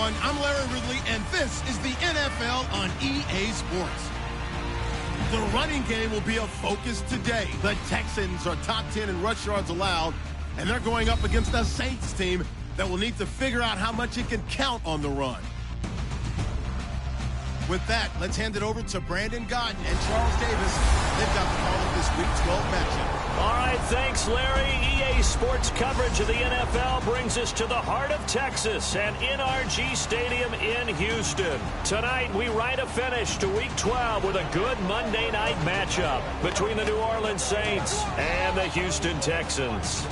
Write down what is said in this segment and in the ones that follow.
everyone. I'm Larry Ridley, and this is the NFL on EA Sports. The running game will be a focus today. The Texans are top 10 in rush yards allowed, and they're going up against a Saints team that will need to figure out how much it can count on the run. With that, let's hand it over to Brandon Gotton and Charles Davis. They've got the call of this Week 12 matchup. All right, thanks, Larry. EA Sports coverage of the NFL brings us to the heart of Texas and NRG Stadium in Houston. Tonight, we write a finish to Week 12 with a good Monday night matchup between the New Orleans Saints and the Houston Texans.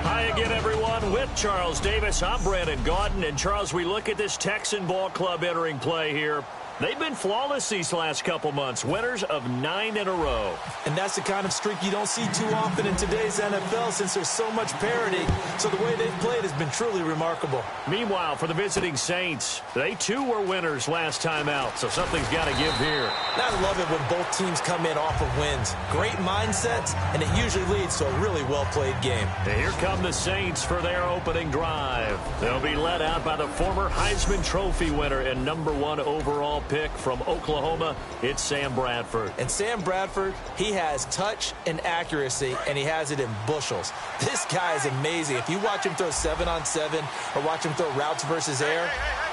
Hi again, everyone. With Charles Davis, I'm Brandon Gauden. And, Charles, we look at this Texan ball club entering play here. They've been flawless these last couple months, winners of 9 in a row. And that's the kind of streak you don't see too often in today's NFL since there's so much parity. So the way they've played has been truly remarkable. Meanwhile, for the visiting Saints, they too were winners last time out, so something's got to give here. And I love it when both teams come in off of wins. Great mindsets, and it usually leads to a really well-played game. And here come the Saints for their opening drive. They'll be led out by the former Heisman Trophy winner and #1 overall pick from Oklahoma. It's Sam Bradford. And Sam Bradford, he has touch and accuracy, and he has it in bushels. This guy is amazing. If you watch him throw 7-on-7 or watch him throw routes versus air,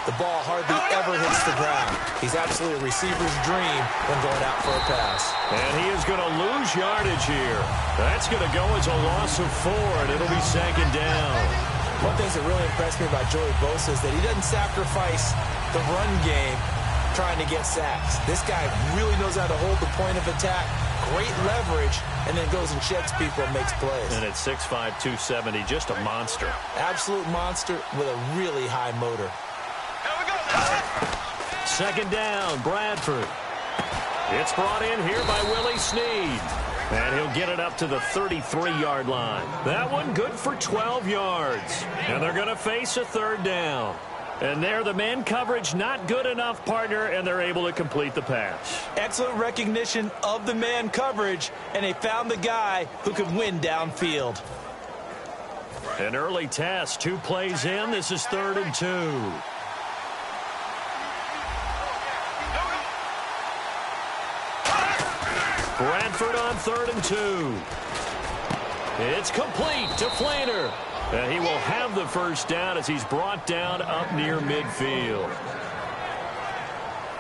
the ball hardly ever hits the ground. He's absolutely a receiver's dream when going out for a pass. And he is going to lose yardage here. That's going to go as a loss of 4, and it'll be second down. One thing that really impressed me about Joey Bosa is that he doesn't sacrifice the run game trying to get sacks. This guy really knows how to hold the point of attack, great leverage, and then goes and sheds people and makes plays. And at 6'5", 270, just a monster. Absolute monster with a really high motor. Second down, Bradford. It's brought in here by Willie Snead. And he'll get it up to the 33-yard line. That one good for 12 yards. And they're going to face a third down. And there, the man coverage not good enough, partner, and they're able to complete the pass. Excellent recognition of the man coverage, and they found the guy who could win downfield. An early test, 2 plays in. This is 3rd and 2. Bradford on 3rd and 2. It's complete to Flainer. And he will have the first down as he's brought down up near midfield.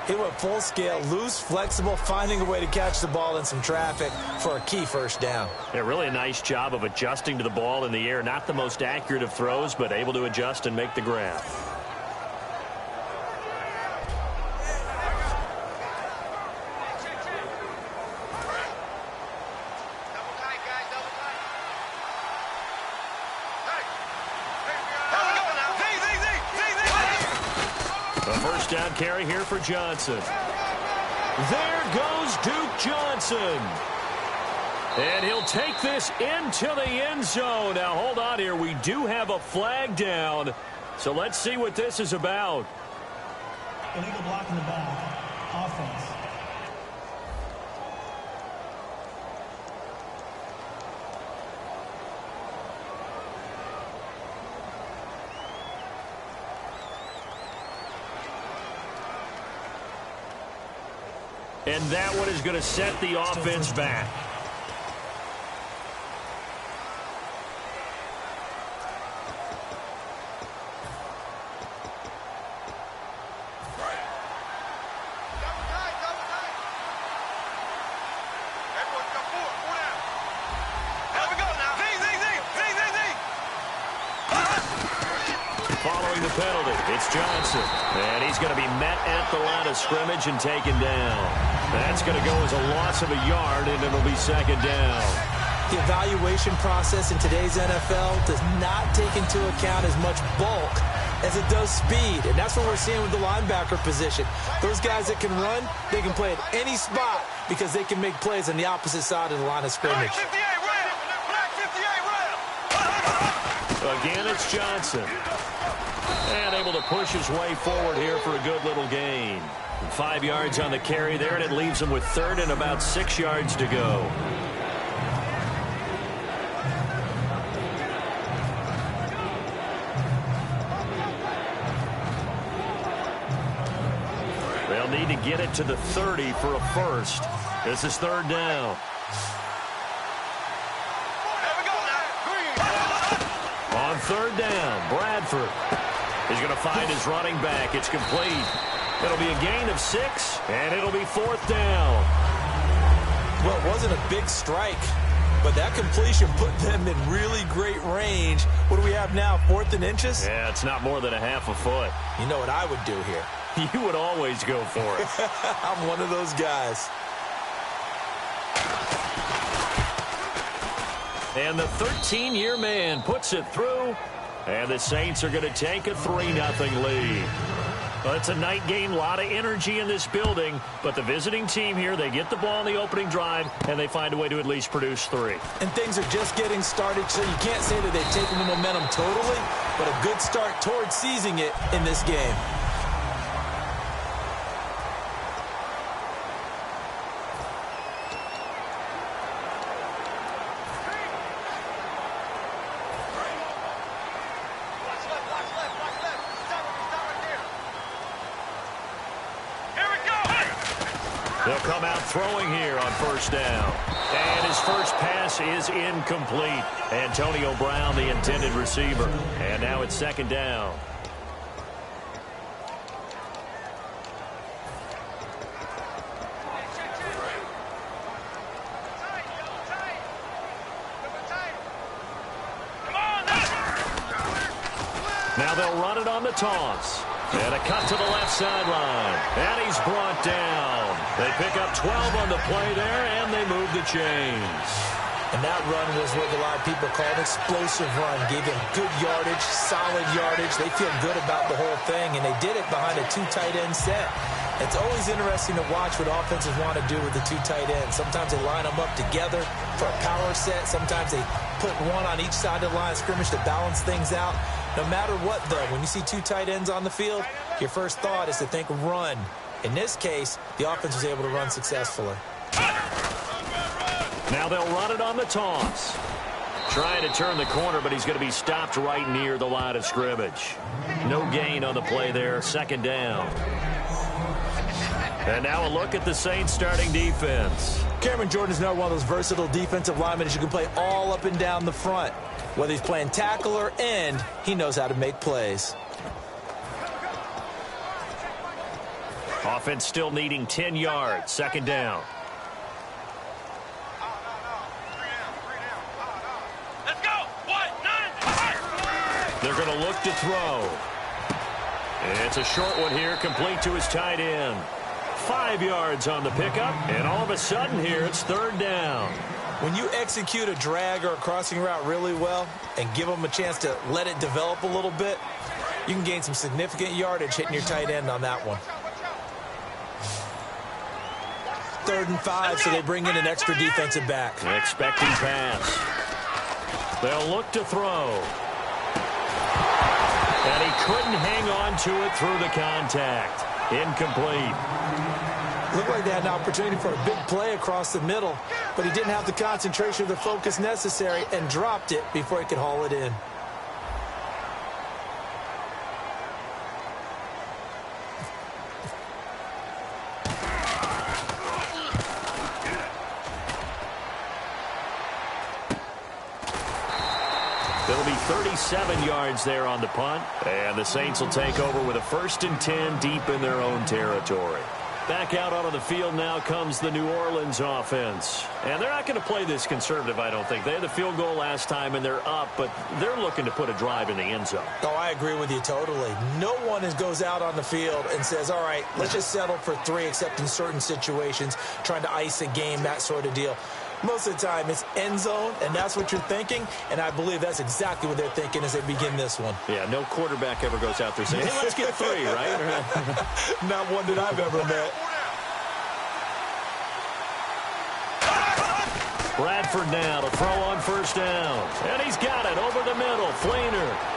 He went full scale, loose, flexible, finding a way to catch the ball in some traffic for a key first down. Yeah, really a nice job of adjusting to the ball in the air. Not the most accurate of throws, but able to adjust and make the grab. Down carry here for Johnson. There goes Duke Johnson. And he'll take this into the end zone. Now, hold on here. We do have a flag down. So let's see what this is about. Illegal block in the back. Offense. And that one is going to set the offense back. Following the penalty, it's Johnson. And he's going to be met at the line of scrimmage and taken down. That's going to go as a loss of a yard, and it'll be second down. The evaluation process in today's NFL does not take into account as much bulk as it does speed, and that's what we're seeing with the linebacker position. Those guys that can run, they can play at any spot because they can make plays on the opposite side of the line of scrimmage. Again, it's Johnson. And able to push his way forward here for a good little gain. 5 yards on the carry there, and it leaves him with 3rd and about 6 yards to go. They'll need to get it to the 30 for a first. This is third down. On third down, Bradford is going to find his running back. It's complete. It'll be a gain of 6, and it'll be fourth down. Well, it wasn't a big strike, but that completion put them in really great range. What do we have now, 4th and inches? Yeah, it's not more than a half a foot. You know what I would do here? You would always go for it. I'm one of those guys. And the 13-year man puts it through, and the Saints are going to take a 3-0 lead. Well, it's a night game, a lot of energy in this building, but the visiting team here, they get the ball in the opening drive, and they find a way to at least produce 3. And things are just getting started, so you can't say that they've taken the momentum totally, but a good start towards seizing it in this game. They'll come out throwing here on first down. And his first pass is incomplete. Antonio Brown, the intended receiver. And now it's second down. Now they'll run it on the toss. And a cut to the left sideline. And he's brought down. They pick up 12 on the play there, and they move the chains. And that run was what a lot of people call an explosive run. Gave them good yardage, solid yardage. They feel good about the whole thing, and they did it behind a 2 tight end set. It's always interesting to watch what offenses want to do with the 2 tight ends. Sometimes they line them up together for a power set. Sometimes they put one on each side of the line of scrimmage to balance things out. No matter what, though, when you see 2 tight ends on the field, your first thought is to think run. In this case, the offense was able to run successfully. Now they'll run it on the toss. Trying to turn the corner, but he's going to be stopped right near the line of scrimmage. No gain on the play there, second down. And now a look at the Saints starting defense. Cameron Jordan is now one of those versatile defensive linemen who can play all up and down the front. Whether he's playing tackle or end, he knows how to make plays. Offense still needing 10 yards, second down. Let's go! 1, 9, They're going to look to throw. It's a short one here, complete to his tight end. 5 yards on the pickup, and all of a sudden here, it's third down. When you execute a drag or a crossing route really well and give them a chance to let it develop a little bit, you can gain some significant yardage hitting your tight end on that one. 3rd and 5, so they bring in an extra defensive back. Expecting pass. They'll look to throw. And he couldn't hang on to it through the contact. Incomplete. Looked like they had an opportunity for a big play across the middle, but he didn't have the concentration or the focus necessary and dropped it before he could haul it in. It'll be 37 yards there on the punt, and the Saints will take over with a 1st and 10 deep in their own territory. Back out onto the field now comes the New Orleans offense. And they're not going to play this conservative, I don't think. They had the field goal last time, and they're up, but they're looking to put a drive in the end zone. Oh, I agree with you totally. No one goes out on the field and says, all right, let's just settle for 3, except in certain situations, trying to ice a game, that sort of deal. Most of the time, it's end zone, and that's what you're thinking, and I believe that's exactly what they're thinking as they begin this one. Yeah, no quarterback ever goes out there saying, hey, let's get 3, right? Not one that I've ever met. Bradford now to throw on first down. And he's got it over the middle. Fleener.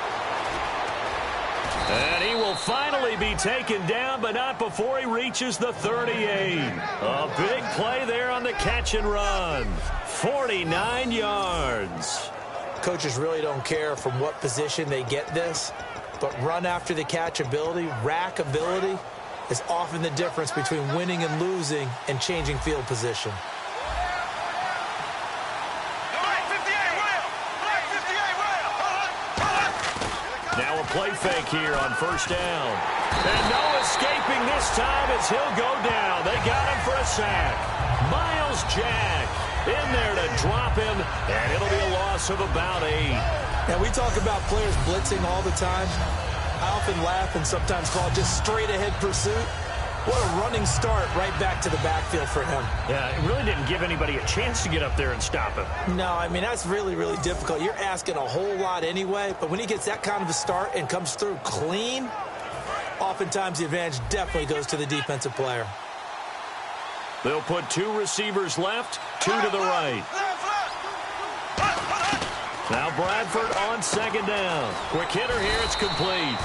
And he will finally be taken down, but not before he reaches the 38. A big play there on the catch and run. 49 yards. Coaches really don't care from what position they get this, but run after the catch ability, rack ability, is often the difference between winning and losing and changing field position. Now a play fake here on first down. And no escaping this time as he'll go down. They got him for a sack. Miles Jack in there to drop him, and it'll be a loss of about 8. Now, we talk about players blitzing all the time. I often laugh and sometimes call it just straight-ahead pursuit. What a running start right back to the backfield for him. Yeah, it really didn't give anybody a chance to get up there and stop him. No, I mean, that's really, really difficult. You're asking a whole lot anyway, but when he gets that kind of a start and comes through clean, oftentimes the advantage definitely goes to the defensive player. They'll put 2 receivers left, 2 to the right. Now Bradford on second down. Quick hitter here, it's complete.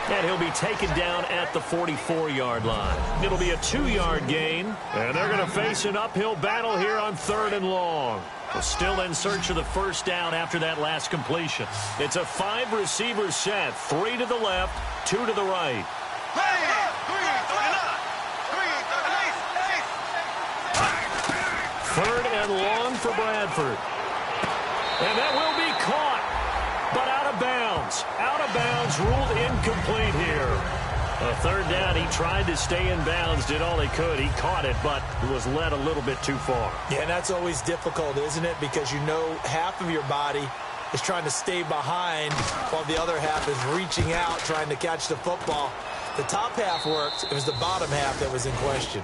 And he'll be taken down at the 44-yard line. It'll be a 2-yard gain, and they're going to face an uphill battle here on 3rd and long. We're still in search of the first down after that last completion. It's a 5-receiver set, 3 to the left, 2 to the right. 3rd and long for Bradford. And that will be caught, but out of bounds. Out of bounds, ruled incomplete here. A 3rd down, he tried to stay in bounds, did all he could. He caught it, but it was led a little bit too far. Yeah, and that's always difficult, isn't it? Because you know half of your body is trying to stay behind while the other half is reaching out, trying to catch the football. The top half worked. It was the bottom half that was in question.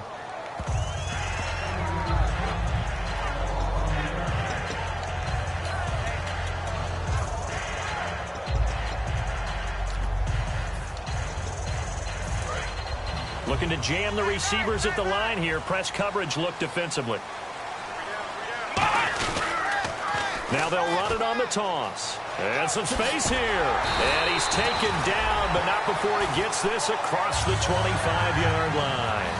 Looking to jam the receivers at the line here. Press coverage look defensively. Now they'll run it on the toss. And some space here. And he's taken down, but not before he gets this across the 25-yard line.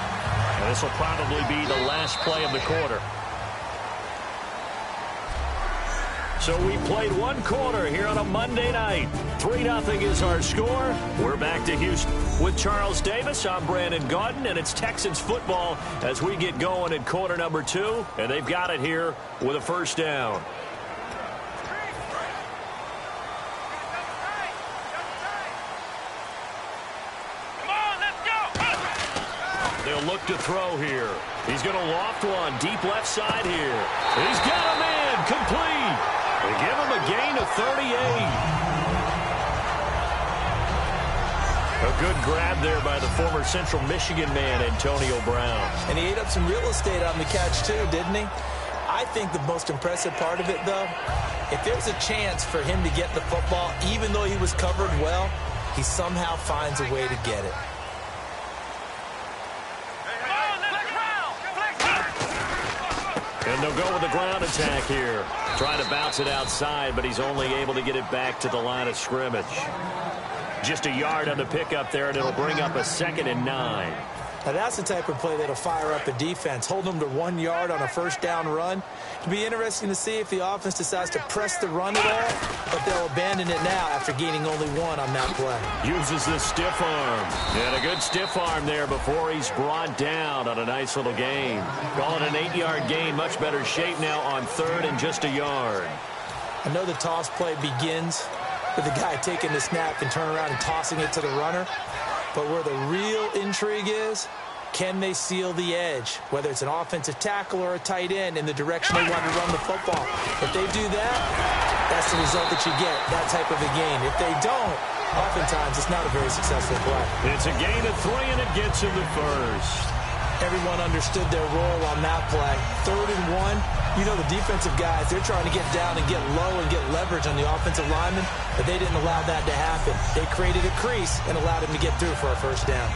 And this will probably be the last play of the quarter. So we played 1 quarter here on a Monday night. 3-0 is our score. We're back to Houston with Charles Davis. I'm Brandon Gaudin, and it's Texans football as we get going in quarter number 2. And they've got it here with a first down. They'll look to throw here. He's going to loft one deep left side here. He's got a man complete. They give him a gain of 38. A good grab there by the former Central Michigan man, Antonio Brown. And he ate up some real estate on the catch, too, didn't he? I think the most impressive part of it, though, if there's a chance for him to get the football, even though he was covered well, he somehow finds a way to get it. And they'll go with the ground attack here. Trying to bounce it outside, but he's only able to get it back to the line of scrimmage. Just a yard on the pickup there, and it'll bring up a 2nd and 9. Now, that's the type of play that'll fire up a defense. Hold them to 1 yard on a first down run. It'll be interesting to see if the offense decides to press the run at all, but they'll abandon it now after gaining only 1 on that play. Uses the stiff arm. And a good stiff arm there before he's brought down on a nice little gain. Call it an 8-yard gain. Much better shape now on 3rd and just a yard. I know the toss play begins with the guy taking the snap and turning around and tossing it to the runner. But where the real intrigue is, can they seal the edge, whether it's an offensive tackle or a tight end, in the direction they want to run the football? If they do that, that's the result that you get, that type of a gain. If they don't, oftentimes it's not a very successful play. It's a gain of 3, and it gets him the first. Everyone understood their role on that play. 3rd and 1. You know, the defensive guys, they're trying to get down and get low and get leverage on the offensive lineman, but they didn't allow that to happen. They created a crease and allowed him to get through for a first down.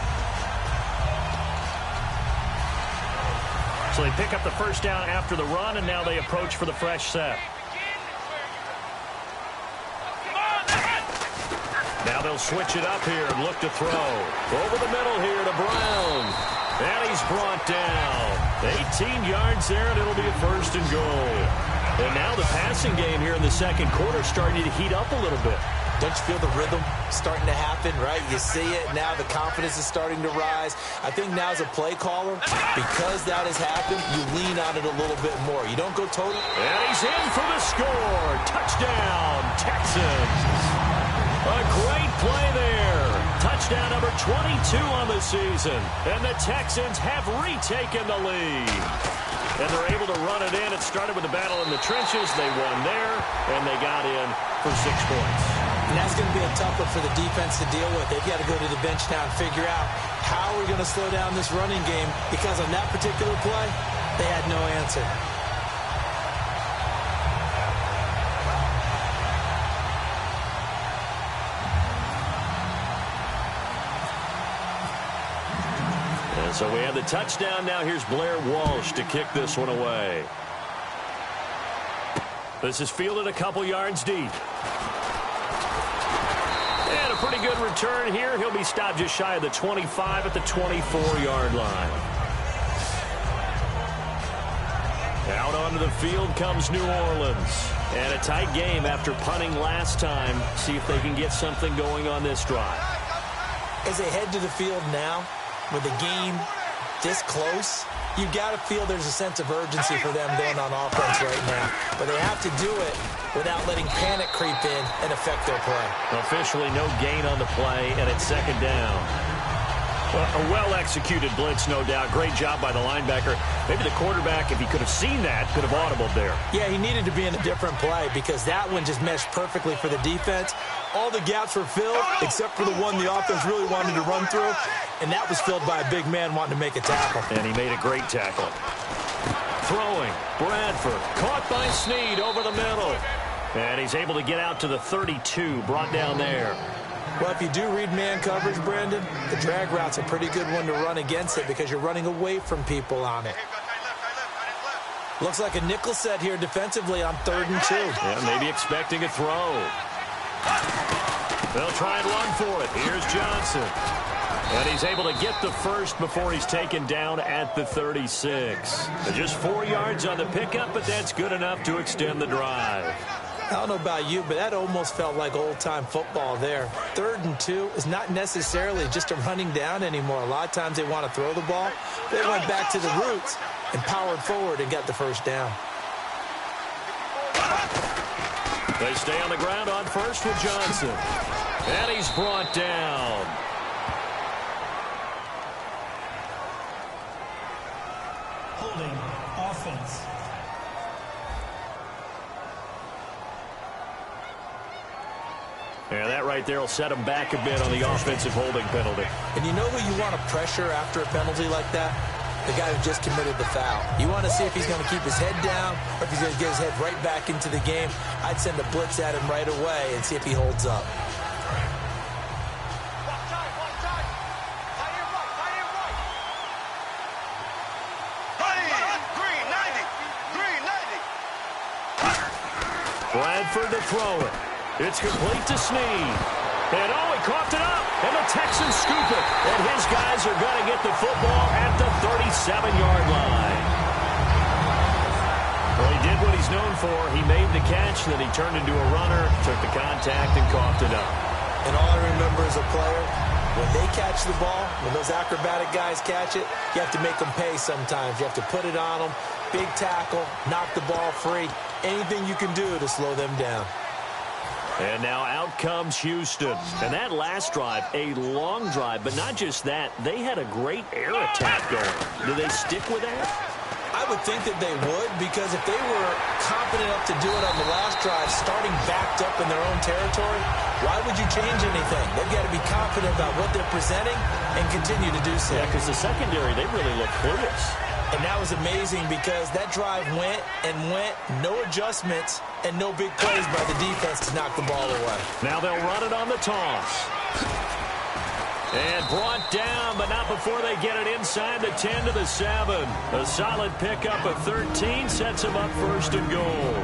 So they pick up the first down after the run, and now they approach for the fresh set. Now they'll switch it up here and look to throw. Over the middle here to Brown. And he's brought down. 18 yards there, and it'll be a 1st and goal. And now the passing game here in the 2nd quarter starting to heat up a little bit. Don't you feel the rhythm starting to happen, right? You see it. Now the confidence is starting to rise. I think now as a play caller, because that has happened, you lean on it a little bit more. You don't go total. And he's in for the score. Touchdown, Texans. A great play there. Touchdown number 22 on the season. And the Texans have retaken the lead. And they're able to run it in. It started with a battle in the trenches. They won there, and they got in for 6 points. And that's going to be a tough one for the defense to deal with. They've got to go to the bench now and figure out how we're going to slow down this running game, because on that particular play, they had no answer. And so we have the touchdown. Now here's Blair Walsh to kick this one away. This is fielded a couple yards deep. And a pretty good return here. He'll be stopped just shy of the 25 at the 24-yard line. Out onto the field comes New Orleans. And a tight game after punting last time. See if they can get something going on this drive. As they head to the field now, with the game this close, you've got to feel there's a sense of urgency for them going on offense right now. But they have to do it without letting panic creep in and affect their play. Officially no gain on the play, and it's second down. A well-executed blitz, no doubt. Great job by the linebacker. Maybe the quarterback, if he could have seen that, could have audibled there. Yeah, he needed to be in a different play because that one just meshed perfectly for the defense. All the gaps were filled except for the one the offense really wanted to run through, and that was filled by a big man wanting to make a tackle. And he made a great tackle. Throwing, Bradford, caught by Snead over the middle. And he's able to get out to the 32, brought down there. Well, if you do read man coverage, Brandon, the drag route's a pretty good one to run against it because you're running away from people on it. Looks like a nickel set here defensively on 3rd and 2. Yeah, maybe expecting a throw. They'll try and run for it. Here's Johnson. And he's able to get the first before he's taken down at the 36. Just 4 yards on the pickup, but that's good enough to extend the drive. I don't know about you, but that almost felt like old-time football there. 3rd and 2 is not necessarily just a running down anymore. A lot of times they want to throw the ball. They went back to the roots and powered forward and got the first down. They stay on the ground on first with Johnson. And he's brought down. Holding offense. Yeah, that right there will set him back a bit on the offensive holding penalty. And you know who you want to pressure after a penalty like that? The guy who just committed the foul. You want to see if he's going to keep his head down or if he's going to get his head right back into the game. I'd send a blitz at him right away and see if he holds up. Bradford to throw it. It's complete to Snead. And oh, he coughed it up. And the Texans scoop it. And his guys are going to get the football at the 37-yard line. Well, he did what he's known for. He made the catch, then he turned into a runner, took the contact, and coughed it up. And all I remember as a player, when they catch the ball, when those acrobatic guys catch it, you have to make them pay sometimes. You have to put it on them. Big tackle, knock the ball free. Anything you can do to slow them down. And now out comes Houston. And that last drive, a long drive, but not just that. They had a great air attack going. Do they stick with that? I would think that they would, because if they were confident enough to do it on the last drive, starting backed up in their own territory, why would you change anything? They've got to be confident about what they're presenting and continue to do so. Yeah, because the secondary, they really look clueless. And that was amazing because that drive went and went, no adjustments, and no big plays by the defense to knock the ball away. Now they'll run it on the toss. And brought down, but not before they get it inside the 10 to the 7. A solid pickup of 13 sets them up 1st and goal.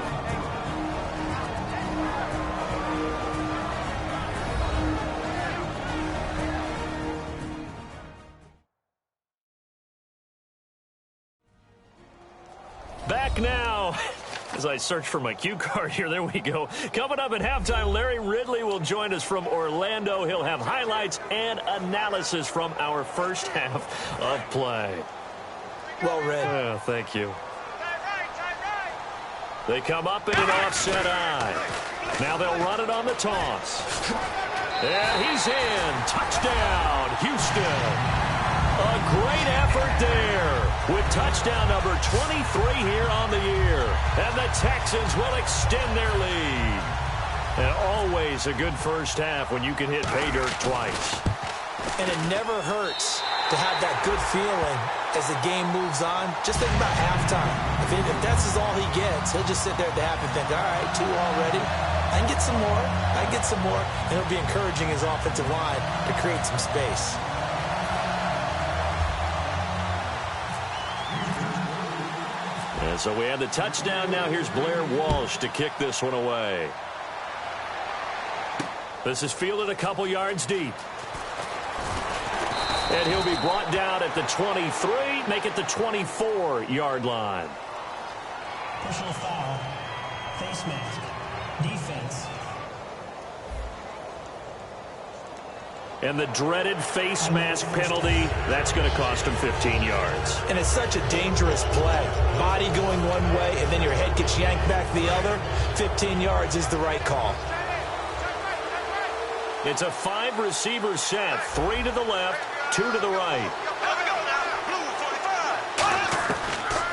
Back now As I search for my cue card here, there we go. Coming up at halftime, Larry Ridley will join us from Orlando. He'll have highlights and analysis from our first half of play. Well read. Oh, thank you. They come up in an offset eye. Now they'll run it on the toss. And he's in. Touchdown, Houston. A great effort there with touchdown number 23 here on the year. And the Texans will extend their lead. And always a good first half when you can hit pay dirt twice. And it never hurts to have that good feeling as the game moves on. Just think about halftime. If that's all he gets, he'll just sit there at the half and think, all right, 2 already. I can get some more. I can get some more. And he'll be encouraging his offensive line to create some space. And so we have the touchdown. Now here's Blair Walsh to kick this one away. This is fielded a couple yards deep. And he'll be brought down at the 23, make it the 24-yard line. Personal foul. Face mask. Defense. And the dreaded face mask penalty, that's going to cost him 15 yards. And it's such a dangerous play. Body going one way, and then your head gets yanked back the other. 15 yards is the right call. It's a 5-receiver set, 3 to the left, 2 to the right.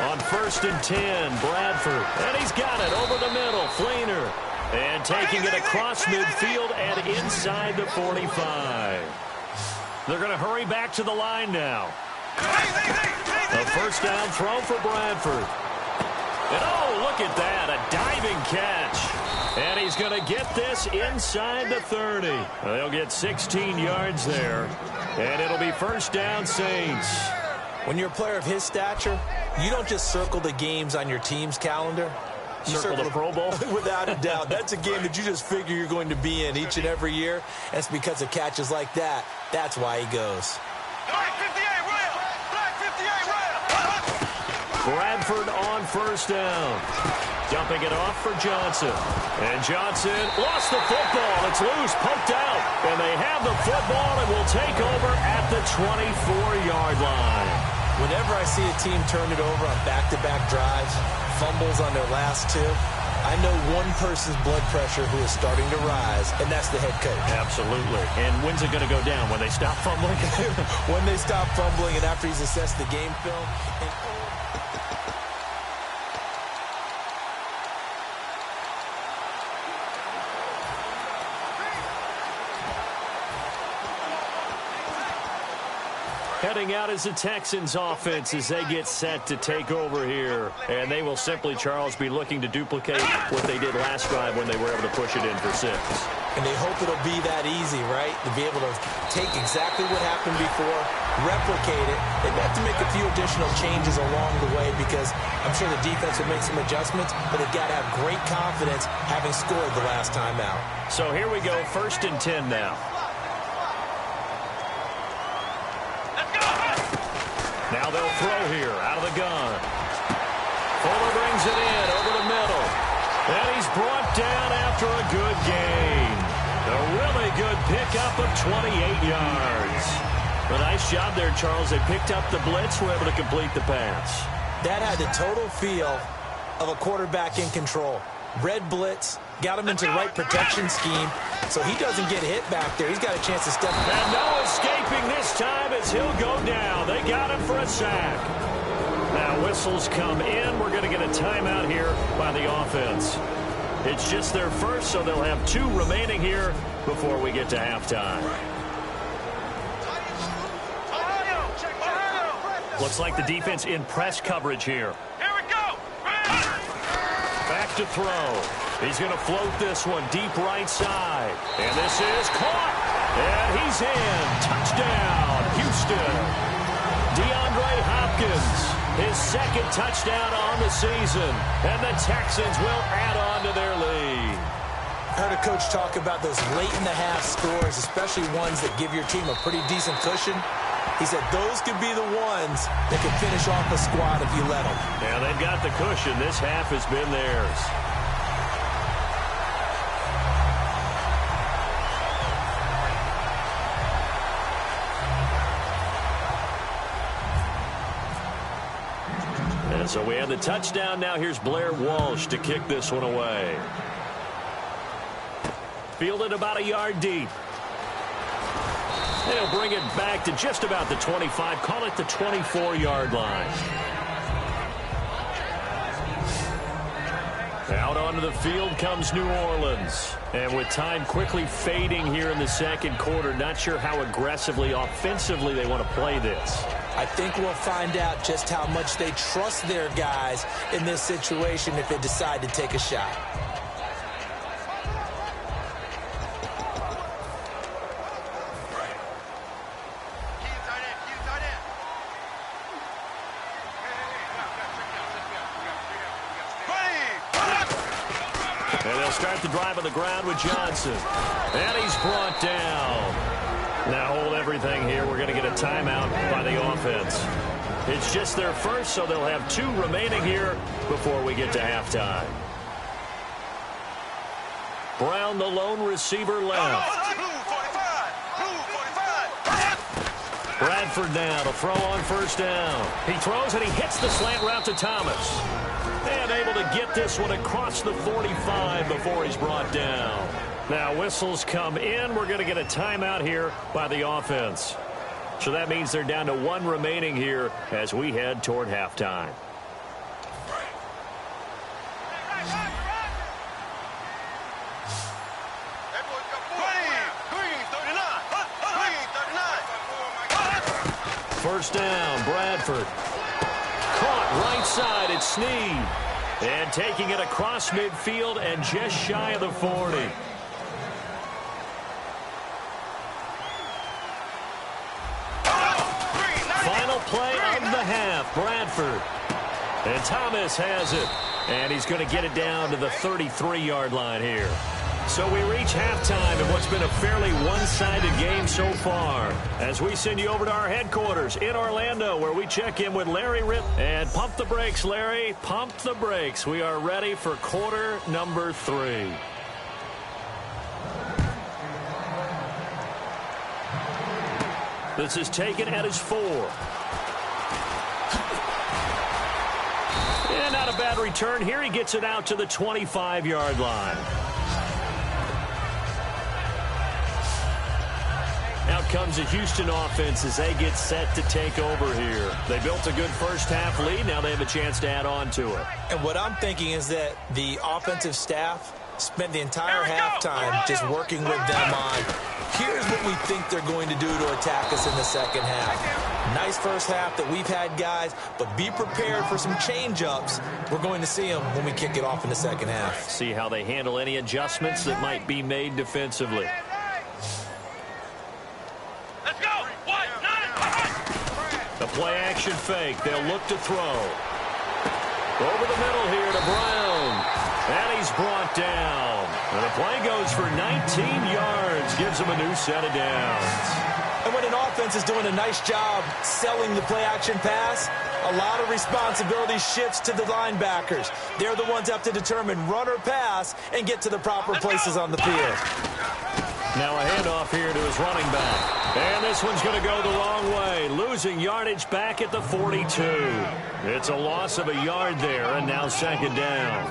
On 1st and 10, Bradford. And he's got it over the middle, Fleener. And taking it across midfield and inside the 45. They're going to hurry back to the line now. A first down throw for Bradford. And oh, look at that, a diving catch. And he's going to get this inside the 30. They'll get 16 yards there. And it'll be first down, Saints. When you're a player of his stature, you don't just circle the games on your team's calendar. You circle the Pro Bowl? Without a doubt. That's a game that you just figure you're going to be in each and every year. And it's because of catches like that. That's why he goes. Bradford on first down. Dumping it off for Johnson. And Johnson lost the football. It's loose, poked out. And they have the football and will take over at the 24-yard line. Whenever I see a team turn it over on back-to-back drives, fumbles on their last 2, I know one person's blood pressure who is starting to rise, and that's the head coach. Absolutely. And when's it going to go down? When they stop fumbling? When they stop fumbling and after he's assessed the game film. Heading out is the Texans offense as they get set to take over here. And they will simply, Charles, be looking to duplicate what they did last drive when they were able to push it in for 6. And they hope it'll be that easy, right? To be able to take exactly what happened before, replicate it. They have to make a few additional changes along the way because I'm sure the defense will make some adjustments, but they've got to have great confidence having scored the last time out. So here we go, 1st and 10 now. Now they'll throw here out of the gun. Fuller brings it in over the middle. And he's brought down after a good gain. A really good pickup of 28 yards. A nice job there, Charles. They picked up the blitz, were able to complete the pass. That had the total feel of a quarterback in control. Red blitz, got him into the right protection scheme, so he doesn't get hit back there. He's got a chance to step. And no escaping this time as he'll go down. They got him for a sack. Now whistles come in. We're going to get a timeout here by the offense. It's just their first, so they'll have 2 remaining here before we get to halftime. Looks like the defense in press coverage here. Here we go. Back to throw. He's going to float this one deep right side. And this is caught. And he's in. Touchdown, Houston. DeAndre Hopkins, his 2nd touchdown on the season. And the Texans will add on to their lead. I heard a coach talk about those late-in-the-half scores, especially ones that give your team a pretty decent cushion. He said those could be the ones that could finish off a squad if you let them. Yeah, they've got the cushion. This half has been theirs. And so we have the touchdown. Now here's Blair Walsh to kick this one away. Fielded about a yard deep. And he'll bring it back to just about the 25. Call it the 24-yard line. Out onto the field comes New Orleans. And with time quickly fading here in the second quarter, not sure how aggressively, offensively they want to play this. I think we'll find out just how much they trust their guys in this situation if they decide to take a shot. And they'll start the drive on the ground with Johnson. And he's brought down. Now hold everything here. We're going to get a timeout by the offense. It's just their first, so they'll have 2 remaining here before we get to halftime. Brown, the lone receiver, left. Bradford now to throw on first down. He throws and he hits the slant route to Thomas. And able to get this one across the 45 before he's brought down. Now whistles come in. We're going to get a timeout here by the offense. So that means they're down to 1 remaining here as we head toward halftime. First down, Bradford. Caught right side, it's Snead. And taking it across midfield and just shy of the 40. Final play of the half, Bradford. And Thomas has it. And he's going to get it down to the 33-yard line here. So we reach halftime in what's been a fairly one-sided game so far. As we send you over to our headquarters in Orlando, where we check in with Larry Rip. And pump the brakes, Larry. Pump the brakes. We are ready for quarter number 3. This is taken at his 4. And not a bad return here. He gets it out to the 25-yard line. Out comes the Houston offense as they get set to take over here. They built a good first-half lead. Now they have a chance to add on to it. And what I'm thinking is that the offensive staff spent the entire halftime just working with them on, here's what we think they're going to do to attack us in the second half. Nice first half that we've had, guys, but be prepared for some change-ups. We're going to see them when we kick it off in the second half. See how they handle any adjustments that might be made defensively. The play-action fake. They'll look to throw. Over the middle here to Brown. And he's brought down. And the play goes for 19 yards. Gives him a new set of downs. And when an offense is doing a nice job selling the play-action pass, a lot of responsibility shifts to the linebackers. They're the ones that have to determine run or pass and get to the proper places on the field. Now a handoff here to his running back. And this one's going to go the wrong way. Losing yardage back at the 42. It's a loss of a yard there, and now second down.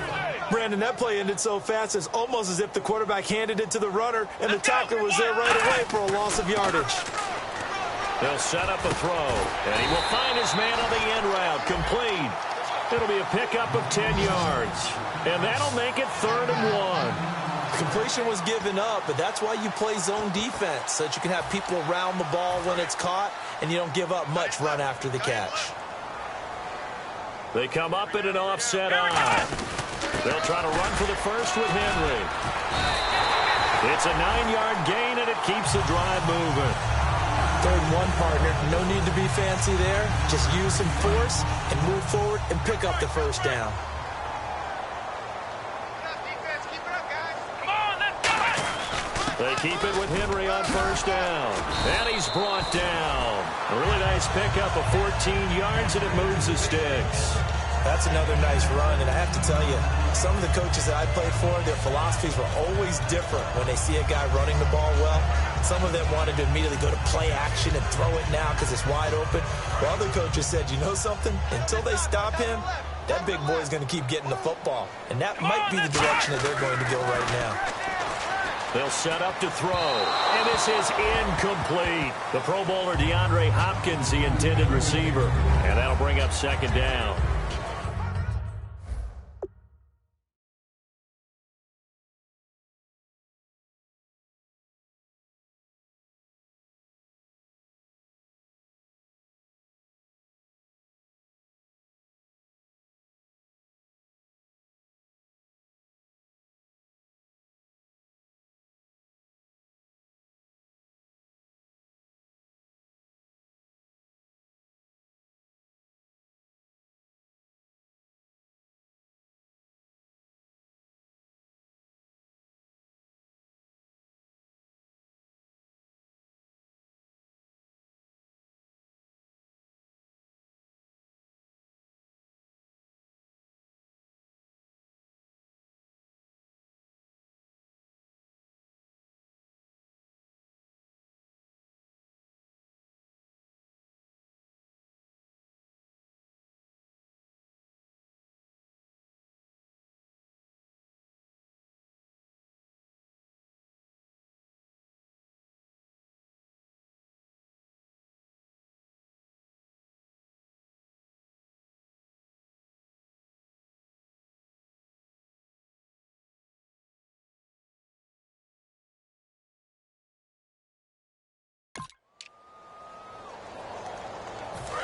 Brandon, that play ended so fast, it's almost as if the quarterback handed it to the runner, and the tackler was there right away for a loss of yardage. They'll set up a throw, and he will find his man on the end route. Complete. It'll be a pickup of 10 yards. And that'll make it 3rd and 1. Completion was given up, but that's why you play zone defense, so that you can have people around the ball when it's caught, and you don't give up much run after the catch. They come up in an offset eye. They'll try to run for the first with Henry. It's a 9-yard gain, and it keeps the drive moving. 3rd and 1, partner. No need to be fancy there. Just use some force and move forward and pick up the first down. They keep it with Henry on first down. And he's brought down. A really nice pickup of 14 yards, and it moves the sticks. That's another nice run, and I have to tell you, some of the coaches that I played for, their philosophies were always different when they see a guy running the ball well. Some of them wanted to immediately go to play action and throw it now because it's wide open. While other coaches said, you know something? Until they stop him, that big boy is going to keep getting the football. And that might be the direction that they're going to go right now. They'll set up to throw, and this is incomplete. The Pro Bowler DeAndre Hopkins, the intended receiver, and that'll bring up second down.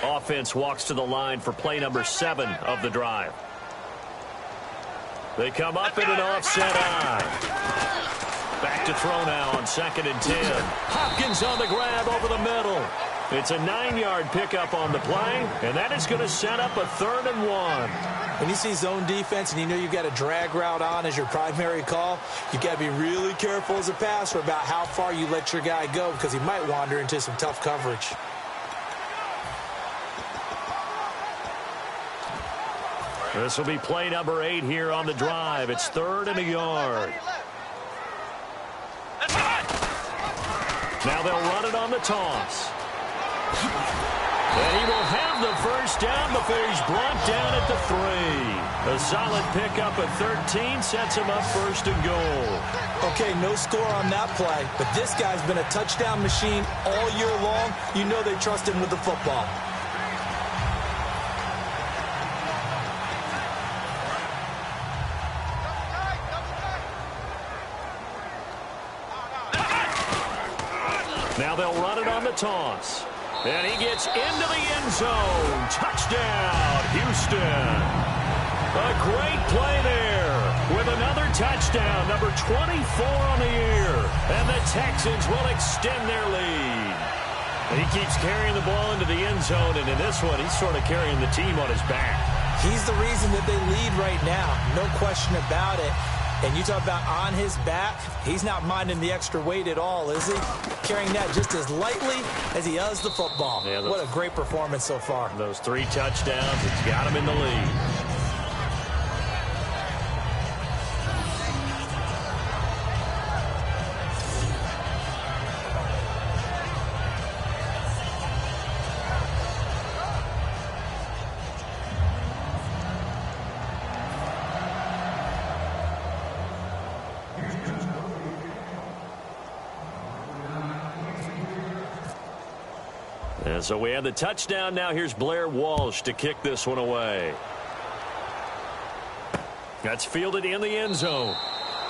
Offense walks to the line for play number 7 of the drive. They come up in an offset eye. Back to throw now on 2nd and 10. Hopkins on the grab over the middle. It's a 9-yard pickup on the play, and that is going to set up a 3rd and 1. When you see zone defense and you know you've got a drag route on as your primary call, you've got to be really careful as a passer about how far you let your guy go because he might wander into some tough coverage. This will be play number 8 here on the drive. It's 3rd and a yard. Now they'll run it on the toss. And he will have the first down before he's brought down at the 3. A solid pickup at 13 sets him up 1st and goal. Okay, no score on that play, but this guy's been a touchdown machine all year long. You know they trust him with the football. Now they'll run it on the toss. And he gets into the end zone. Touchdown, Houston. A great play there with another touchdown, number 24 on the year. And the Texans will extend their lead. And he keeps carrying the ball into the end zone, and in this one, he's sort of carrying the team on his back. He's the reason that they lead right now, no question about it. And you talk about on his back, he's not minding the extra weight at all, is he? Carrying that just as lightly as he does the football. Yeah, what a great performance so far. Those 3 touchdowns, it's got him in the lead. And so we have the touchdown. Now here's Blair Walsh to kick this one away. That's fielded in the end zone.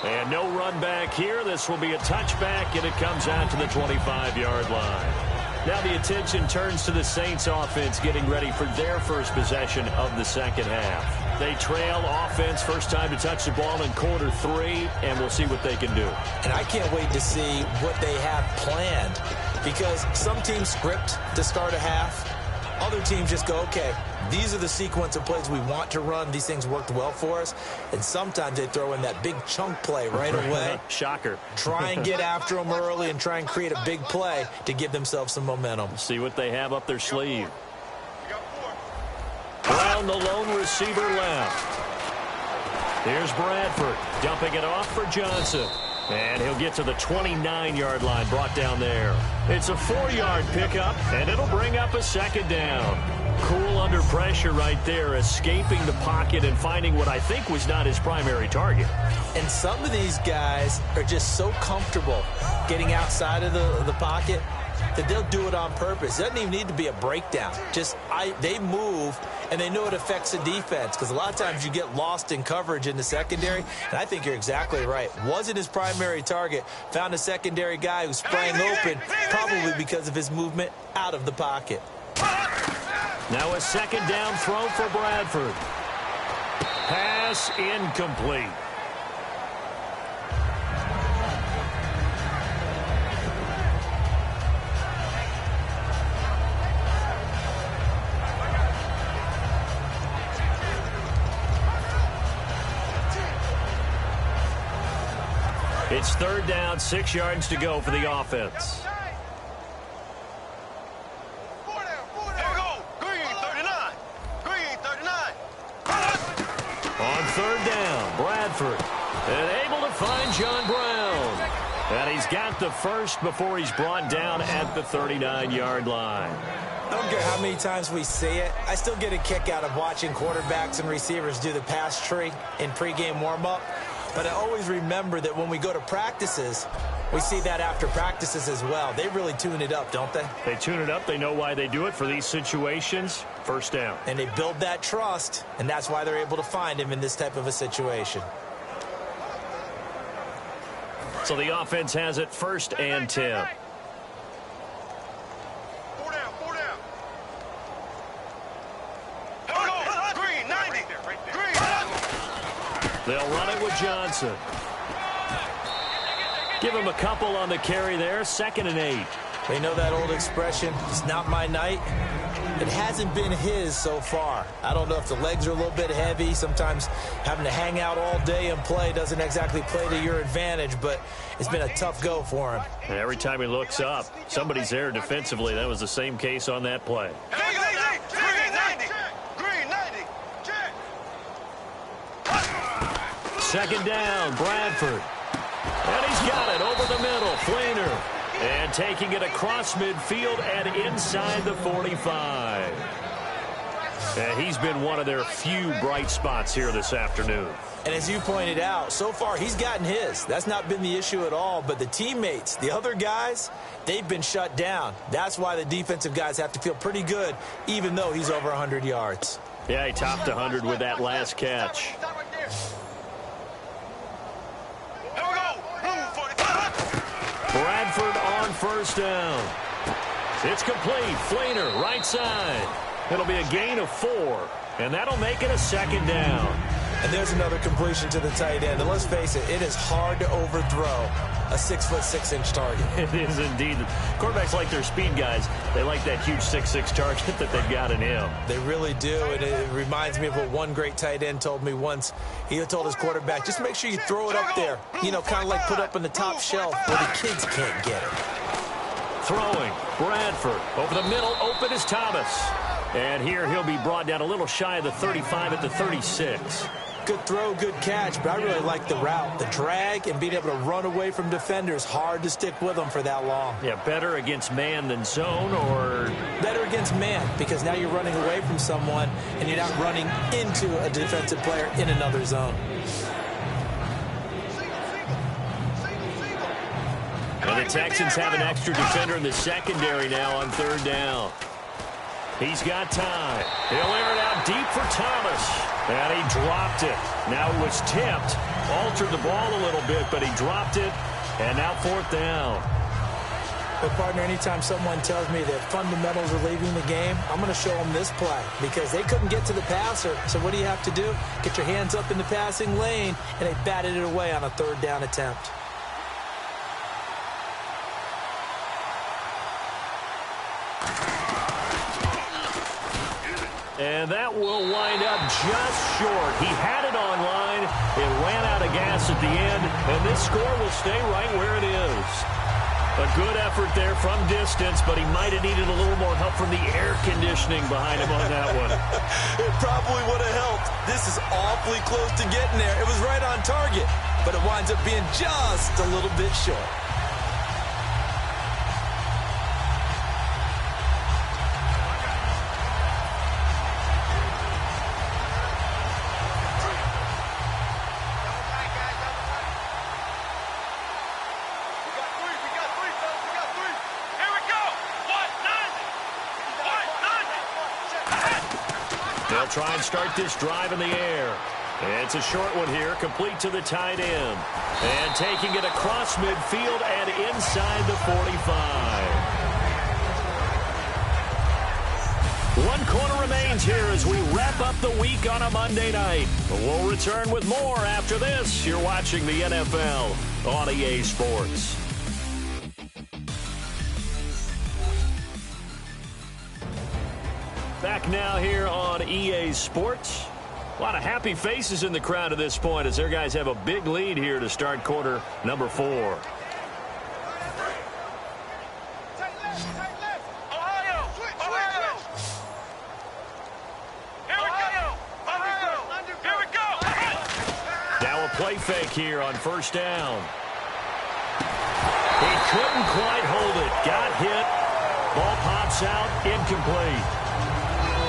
And no run back here. This will be a touchback, and it comes out to the 25-yard line. Now the attention turns to the Saints offense getting ready for their first possession of the second half. They trail offense, first time to touch the ball in quarter 3, and we'll see what they can do. And I can't wait to see what they have planned, because some teams script to start a half, Other teams just go, okay, these are the sequence of plays we want to run. These things worked well for us. And sometimes they throw in that big chunk play right away. Shocker. Try and get after them early and try and create a big play to give themselves some momentum. See what they have up their sleeve. Brown, the lone receiver left. Here's Bradford dumping it off for Johnson. And he'll get to the 29-yard line, brought down there. It's a 4-yard pickup, and it'll bring up a second down. Cool under pressure right there, escaping the pocket and finding what I think was not his primary target. And some of these guys are just so comfortable getting outside of the pocket that they'll do it on purpose. It doesn't even need to be a breakdown. They move, and they know it affects the defense, because a lot of times you get lost in coverage in the secondary, and I think you're exactly right. Wasn't his primary target. Found a secondary guy who sprang open, probably because of his movement out of the pocket. Now a second down throw for Bradford. Pass incomplete. It's third down, 6 yards to go for the offense. On third down, Bradford, and able to find John Brown. And he's got the first before he's brought down at the 39-yard line. I don't care how many times we see it. I still get a kick out of watching quarterbacks and receivers do the pass tree in pregame warm-up. But I always remember that when we go to practices, we see that after practices as well. They really tune it up, don't they? They tune it up. They know why they do it for these situations. First down. And they build that trust, and that's why they're able to find him in this type of a situation. So the offense has it 1st and 10. They'll run it with Johnson. Give him a couple on the carry there. 2nd and 8. They know that old expression, it's not my night. It hasn't been his so far. I don't know if the legs are a little bit heavy. Sometimes having to hang out all day and play doesn't exactly play to your advantage, but it's been a tough go for him. And every time he looks up, somebody's there defensively. That was the same case on that play. Second down, Bradford. And he's got it over the middle. Fleener. And taking it across midfield and inside the 45. And he's been one of their few bright spots here this afternoon. And as you pointed out, so far he's gotten his. That's not been the issue at all. But the teammates, the other guys, they've been shut down. That's why the defensive guys have to feel pretty good, even though he's over 100 yards. Yeah, he topped 100 with that last catch. Bradford on first down. It's complete. Fleener, right side. It'll be a gain of 4, and that'll make it a second down. And there's another completion to the tight end. And let's face it, it is hard to overthrow a 6'6" target. It is indeed. Quarterbacks like their speed guys. They like that huge 6'6" target that they've got in him. They really do, and it reminds me of what one great tight end told me once. He told his quarterback, just make sure you throw it up there, you know, kind of like put up on the top shelf where the kids can't get it. Throwing, Bradford. Over the middle, open is Thomas. And here he'll be brought down a little shy of the 35 at the 36. Good throw, good catch, but I really like the route. The drag and being able to run away from defenders, hard to stick with them for that long. Yeah, better against man than zone, or? Better against man, because now you're running away from someone and you're not running into a defensive player in another zone. And the Texans have an extra defender in the secondary now on third down. He's got time. He'll air it out deep for Thomas. And he dropped it. Now it was tipped. Altered the ball a little bit, but he dropped it. And now 4th down. But, partner, anytime someone tells me that fundamentals are leaving the game, I'm going to show them this play because they couldn't get to the passer. So what do you have to do? Get your hands up in the passing lane, and they batted it away on a third down attempt. And that will wind up just short. He had it on line. It ran out of gas at the end, and this score will stay right where it is. A good effort there from distance, but he might have needed a little more help from the air conditioning behind him on that one. It probably would have helped. This is awfully close to getting there. It was right on target, but it winds up being just a little bit short. They'll try and start this drive in the air. It's a short one here, complete to the tight end. And taking it across midfield and inside the 45. 1 quarter remains here as we wrap up the week on a Monday night. We'll return with more after this. You're watching the NFL on EA Sports. Back now here on EA Sports. A lot of happy faces in the crowd at this point as their guys have a big lead here to start quarter number 4. Now a play fake here on first down. He couldn't quite hold it. Got hit. Ball pops out. Incomplete.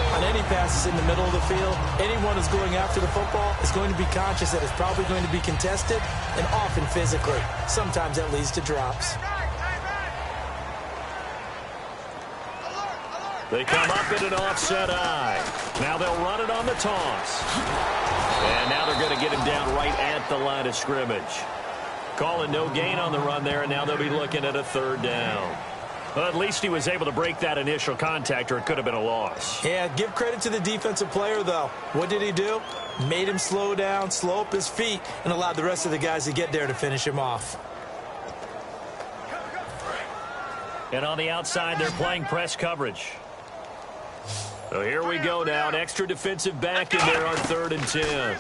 On any passes in the middle of the field, anyone who's going after the football is going to be conscious that it's probably going to be contested and often physically. Sometimes that leads to drops. They come up in an offset eye. Now they'll run it on the toss. And now they're going to get him down right at the line of scrimmage. Calling no gain on the run there, and now they'll be looking at a third down. Well, at least he was able to break that initial contact, or it could have been a loss. Yeah, give credit to the defensive player, though. What did he do? Made him slow down, slow up his feet, and allowed the rest of the guys to get there to finish him off. And on the outside, they're playing press coverage. So here we go now. An extra defensive back in there on 3rd and 10.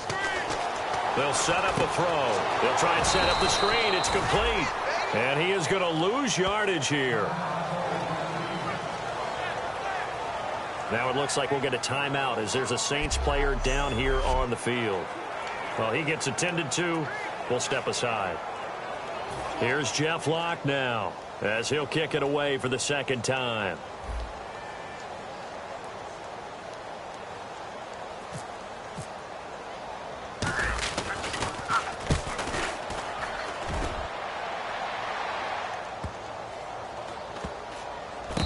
They'll set up a throw. They'll try and set up the screen. It's complete. And he is going to lose yardage here. Now it looks like we'll get a timeout as there's a Saints player down here on the field. Well, he gets attended to. We'll step aside. Here's Jeff Locke now as he'll kick it away for the second time.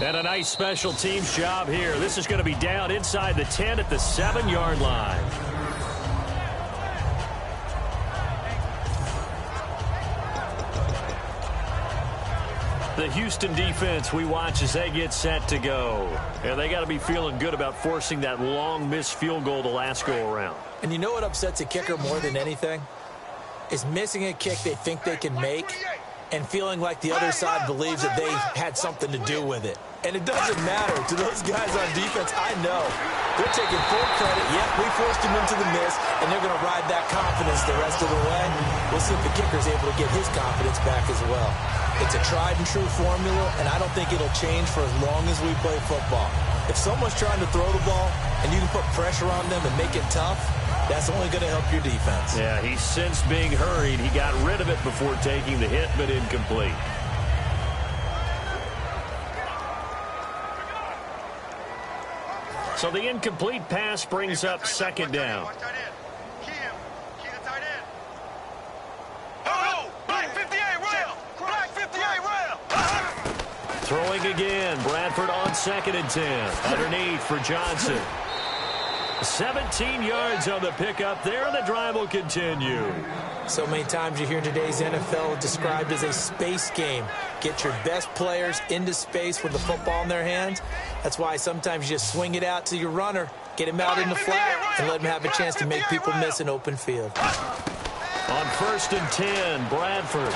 And a nice special teams job here. This is going to be down inside the 10 at the 7-yard line. The Houston defense we watch as they get set to go. And they got to be feeling good about forcing that long missed field goal the last go around. And you know what upsets a kicker more than anything? Is missing a kick they think they can make and feeling like the other side believes that they had something to do with it. And it doesn't matter to those guys on defense. I know they're taking full credit. Yep, we forced him into the miss, and they're going to ride that confidence the rest of the way. We'll see if the kicker's able to get his confidence back as well. It's a tried and true formula, and I don't think it'll change for as long as we play football. If someone's trying to throw the ball and you can put pressure on them and make it tough, that's only going to help your defense. Yeah, he sensed being hurried. He got rid of it before taking the hit, but incomplete. So the incomplete pass brings up second down. Throwing again. Bradford on 2nd and 10. Underneath for Johnson. 17 yards on the pickup there, and the drive will continue. So many times you hear today's NFL described as a space game. Get your best players into space with the football in their hands. That's why sometimes you just swing it out to your runner, get him out in the flat, and let him have a chance to make people miss an open field. On 1st and 10, Bradford.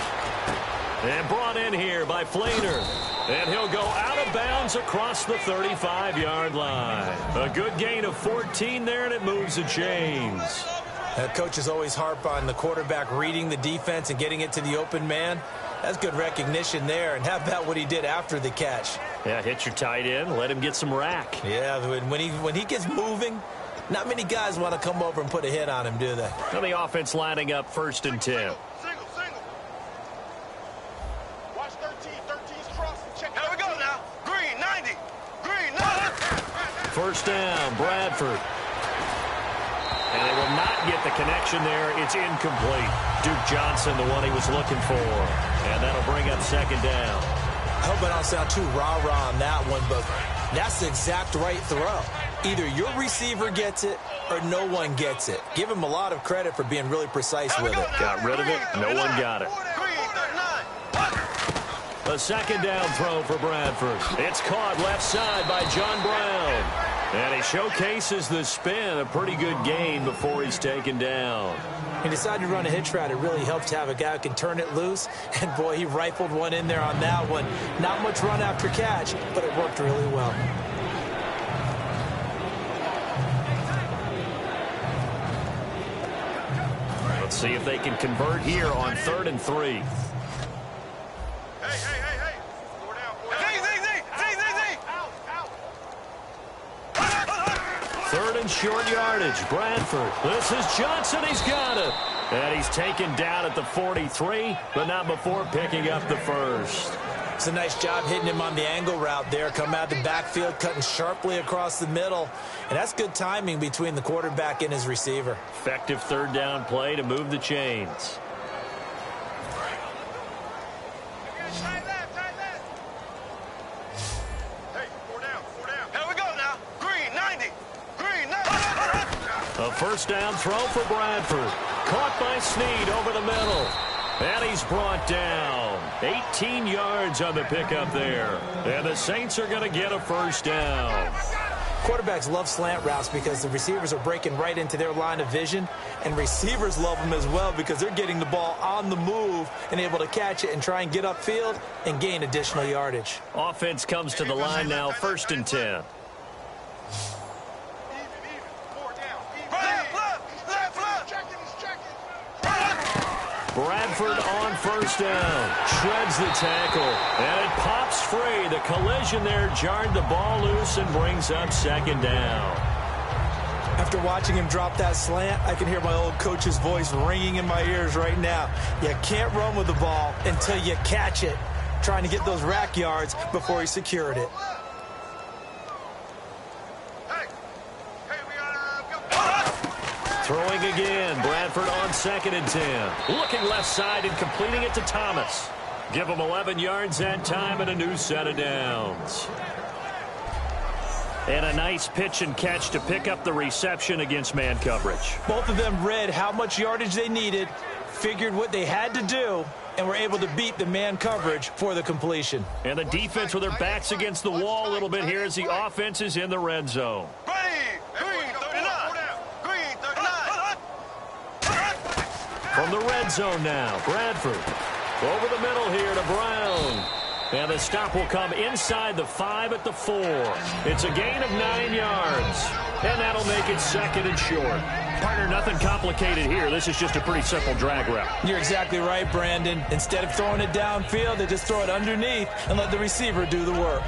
And brought in here by Flainer. And he'll go out of bounds across the 35-yard line. A good gain of 14 there, and it moves the chains. Coaches always harp on the quarterback reading the defense and getting it to the open man. That's good recognition there. And how about what he did after the catch? Yeah, hit your tight end, let him get some rack. Yeah, when he gets moving, not many guys want to come over and put a hit on him, do they? Now the offense lining up 1st and 10. Single. Watch 13's cross. Check. Here we go now. Green, 90. Green, 90. 1st down, Bradford. And they will not get the connection there. It's incomplete. Duke Johnson, the one he was looking for. And that'll bring up 2nd down. I hope I don't sound too rah-rah on that one, but that's the exact right throw. Either your receiver gets it or no one gets it. Give him a lot of credit for being really precise with it. Got rid of it. No one got it. A 2nd down throw for Bradford. It's caught left side by John Brown. And he showcases the spin, a pretty good gain before he's taken down. He decided to run a hitch route. It really helps to have a guy who can turn it loose. And, boy, he rifled one in there on that one. Not much run after catch, but it worked really well. Let's see if they can convert here on 3rd and 3. Hey. 3rd and short yardage. Bradford. This is Johnson. He's got it. And he's taken down at the 43, but not before picking up the 1st. It's a nice job hitting him on the angle route there. Come out the backfield, cutting sharply across the middle. And that's good timing between the quarterback and his receiver. Effective 3rd down play to move the chains. A 1st down throw for Bradford. Caught by Snead over the middle. And he's brought down. 18 yards on the pickup there. And the Saints are going to get a 1st down. Quarterbacks love slant routes because the receivers are breaking right into their line of vision. And receivers love them as well because they're getting the ball on the move and able to catch it and try and get upfield and gain additional yardage. Offense comes to the line now, 1st and 10. Bradford on 1st down. Shreds the tackle. And it pops free. The collision there jarred the ball loose and brings up 2nd down. After watching him drop that slant, I can hear my old coach's voice ringing in my ears right now. You can't run with the ball until you catch it. Trying to get those rack yards before he secured it. Throwing again. Bradford on 2nd and 10. Looking left side and completing it to Thomas. Give him 11 yards that time and a new set of downs. And a nice pitch and catch to pick up the reception against man coverage. Both of them read how much yardage they needed, figured what they had to do, and were able to beat the man coverage for the completion. And the defense with their backs against the wall a little bit here as the offense is in the red zone. From the red zone now, Bradford. Over the middle here to Brown. And the stop will come inside the 5 at the 4. It's a gain of 9 yards. And that'll make it 2nd and short. Partner, nothing complicated here. This is just a pretty simple drag route. You're exactly right, Brandon. Instead of throwing it downfield, they just throw it underneath and let the receiver do the work.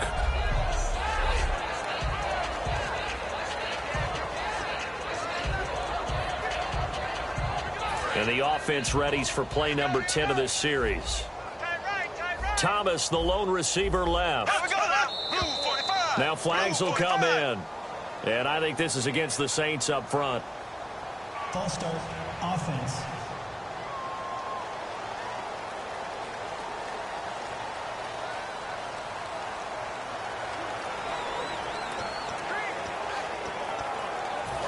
And the offense readies for play number 10 of this series. Thomas, the lone receiver, left. Now flags will come in. And I think this is against the Saints up front. False start, offense.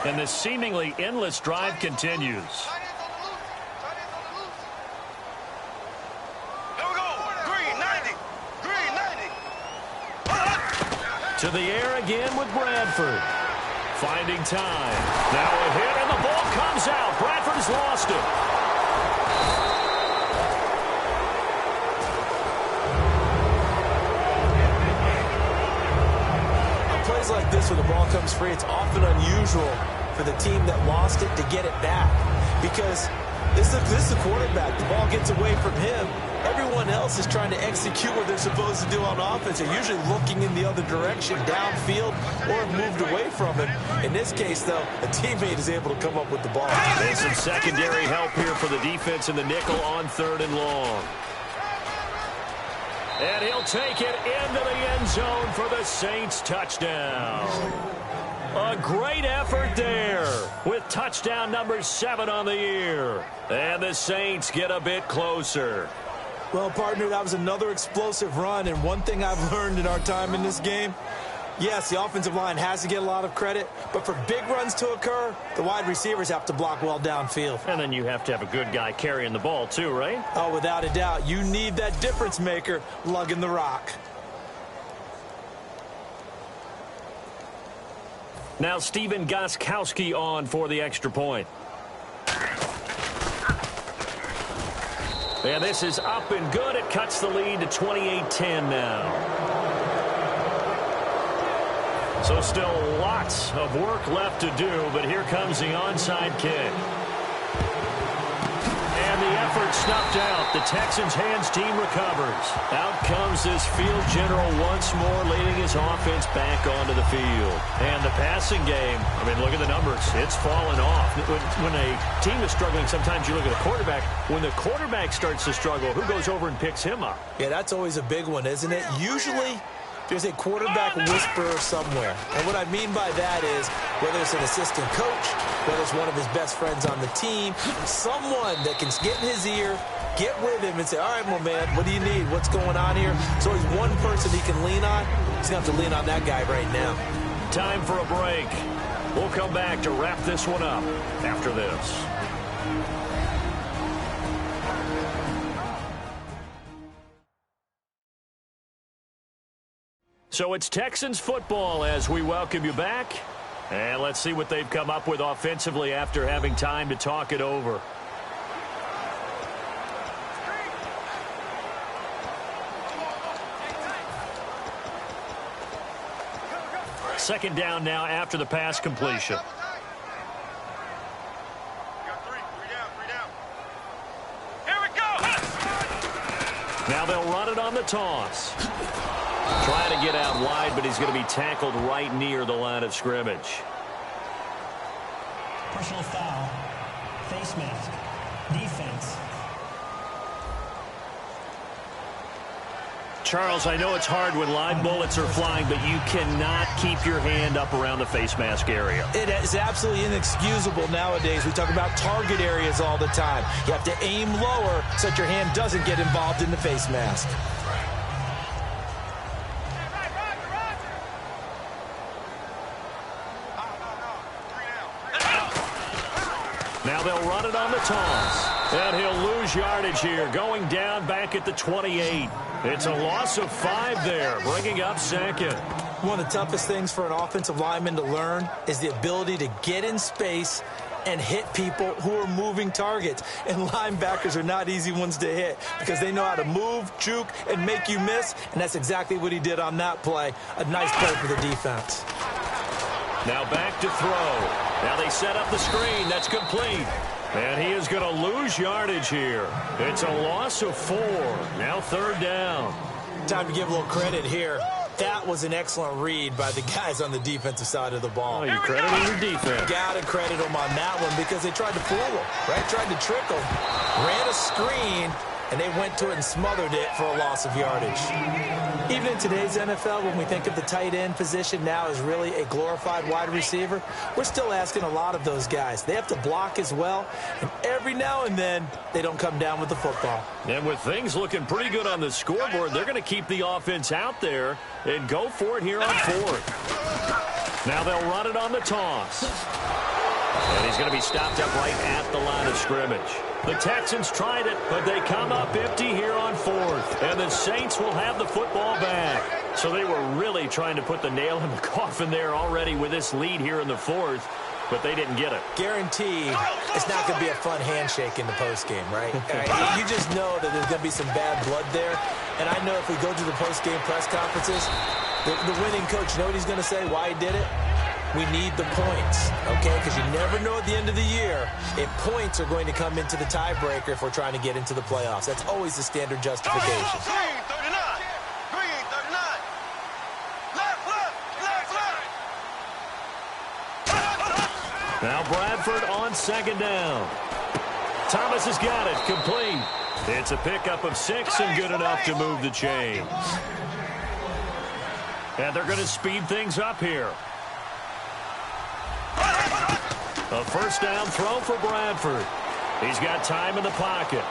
And this seemingly endless drive continues. To the air again with Bradford. Finding time. Now a hit and the ball comes out. Bradford's lost it. plays like this when the ball comes free, it's often unusual for the team that lost it to get it back. Because this is the quarterback. The ball gets away from him. Everyone else is trying to execute what they're supposed to do on offense. They're usually looking in the other direction, downfield, or moved away from it. In this case, though, a teammate is able to come up with the ball. And some secondary help here for the defense in the nickel on 3rd and long. And he'll take it into the end zone for the Saints touchdown. A great effort there with touchdown number 7 on the year. And the Saints get a bit closer. Well, partner, that was another explosive run, and one thing I've learned in our time in this game, yes, the offensive line has to get a lot of credit, but for big runs to occur, the wide receivers have to block well downfield. And then you have to have a good guy carrying the ball too, right? Oh, without a doubt. You need that difference maker lugging the rock. Now Steven Gostkowski on for the extra point. And this is up and good. It cuts the lead to 28-10 now. So still lots of work left to do, but here comes the onside kick. And the effort snuffed out. The Texans' hands team recovers. Out comes this field general once more, leading his offense back onto the field. And the passing game, I mean, look at the numbers. It's fallen off. When a team is struggling, sometimes you look at the quarterback. When the quarterback starts to struggle, who goes over and picks him up? Yeah, that's always a big one, isn't it? Usually, there's a quarterback whisperer somewhere. And what I mean by that is, whether it's an assistant coach, whether it's one of his best friends on the team, someone that can get in his ear, get with him and say, all right, my man, what do you need? What's going on here? So he's one person he can lean on. He's going to have to lean on that guy right now. Time for a break. We'll come back to wrap this one up after this. So it's Texans football as we welcome you back. And let's see what they've come up with offensively after having time to talk it over. Second down now after the pass completion. Now they'll run it on the toss. Trying to get out wide, but he's going to be tackled right near the line of scrimmage. Personal foul. Face mask. Defense. Charles, I know it's hard when live bullets are flying, but you cannot keep your hand up around the face mask area. It is absolutely inexcusable nowadays. We talk about target areas all the time. You have to aim lower so that your hand doesn't get involved in the face mask. Now they'll run it on the toss. And he'll lose yardage here, going down back at the 28. It's a loss of 5 there, bringing up second. One of the toughest things for an offensive lineman to learn is the ability to get in space and hit people who are moving targets. And linebackers are not easy ones to hit because they know how to move, juke, and make you miss. And that's exactly what he did on that play. A nice play for the defense. Now back to throw. Now they set up the screen. That's complete. And he is going to lose yardage here. It's a loss of 4. Now third down. Time to give a little credit here. That was an excellent read by the guys on the defensive side of the ball. Oh, you crediting your defense. Got to credit them on that one because they tried to fool them, right? Tried to trick them. Ran a screen, and they went to it and smothered it for a loss of yardage. Even in today's NFL, when we think of the tight end position now as really a glorified wide receiver, we're still asking a lot of those guys. They have to block as well, and every now and then, they don't come down with the football. And with things looking pretty good on the scoreboard, they're going to keep the offense out there and go for it here on 4th. Now they'll run it on the toss. And he's going to be stopped up right at the line of scrimmage. The Texans tried it, but they come up empty here on 4th. And the Saints will have the football back. So they were really trying to put the nail in the coffin there already with this lead here in the 4th, but they didn't get it. Guaranteed it's not going to be a fun handshake in the postgame, right? You just know that there's going to be some bad blood there. And I know if we go to the postgame press conferences, The winning coach, you know what he's going to say, why he did it? We need the points, okay? Because you never know at the end of the year if points are going to come into the tiebreaker if we're trying to get into the playoffs. That's always the standard justification. Green 39. Green 39. Left, left, left, left. Now Bradford on second down. Thomas has got it, complete. It's a pickup of 6 and good enough to move the chains. And they're going to speed things up here. A first down throw for Bradford. He's got time in the pocket.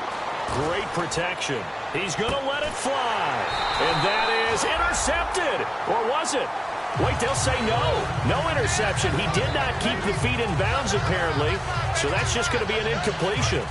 Great protection. He's going to let it fly. And that is intercepted. Or was it? Wait, they'll say no. No interception. He did not keep the feet in bounds, apparently. So that's just going to be an incompletion.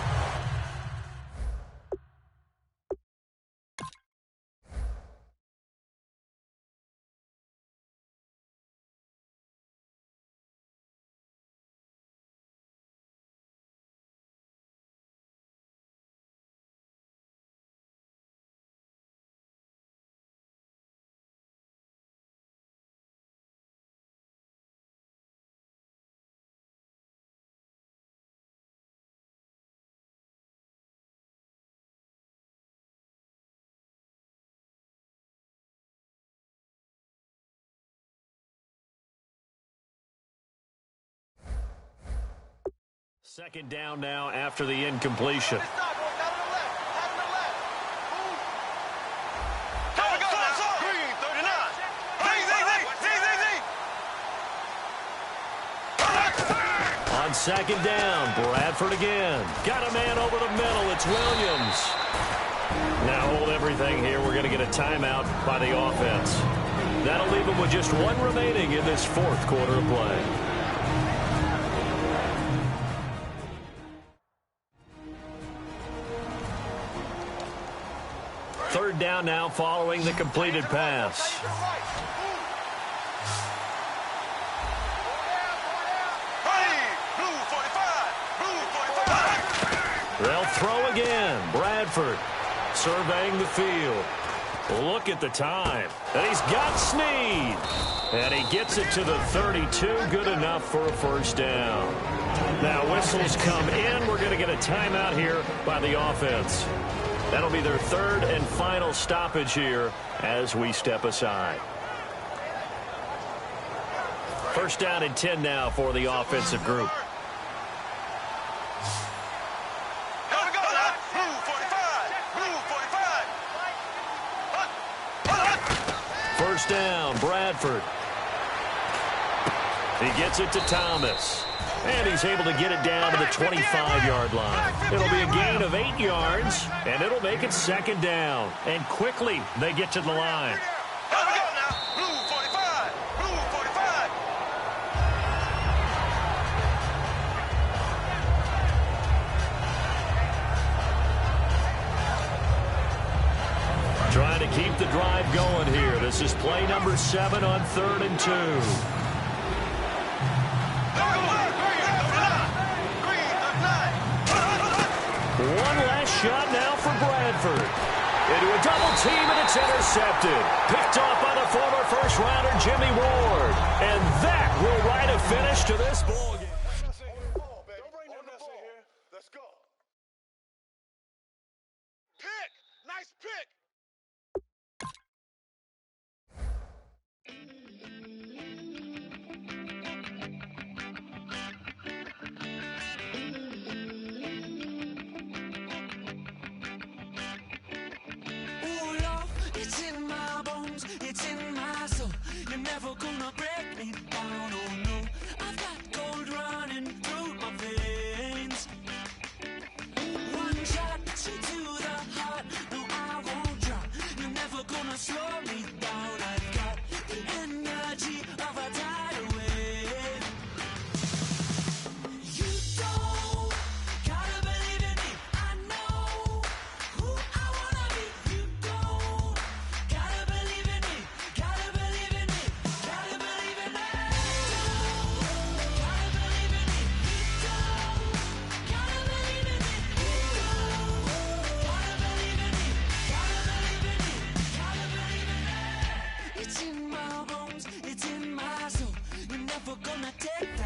Second down now after the incompletion. On second down, Bradford again. Got a man over the middle. It's Williams. Now hold everything here. We're going to get a timeout by the offense. That'll leave them with just one remaining in this fourth quarter of play. Third down now following the completed pass. They'll throw again. Bradford surveying the field. Look at the time. And he's got Snead. And he gets it to the 32. Good enough for a first down. Now whistles come in. We're going to get a timeout here by the offense. That'll be their third and final stoppage here as we step aside. First down and 10 now for the offensive group. First down, Bradford. He gets it to Thomas. And he's able to get it down to the 25-yard line. It'll be a gain of 8 yards, and it'll make it second down. And quickly, they get to the line. Here we go now. Blue 45. Blue 45. Trying to keep the drive going here. This is play number 7 on 3rd and 2. One last shot now for Bradford. Into a double team, and it's intercepted. Picked off by the former first-rounder Jimmy Ward. And that will write a finish to this ball game. Don't bring them mess in here. Let's go. Pick. Nice pick. It's in my bones, it's in my soul. You're never gonna break me down, oh no. I've got gold running through my veins. One shot, straight to the heart. No, I won't drop. You're never gonna slow me down. I've got the energy of a tidal wave. You don't gotta believe in me. I know who I wanna be. You don't gotta believe in me. Gotta believe in me. Gotta believe in me. Gotta believe in me. You don't gotta believe in me. You don't gotta believe in me. Gotta believe in me. Gotta believe in me. It's in my Take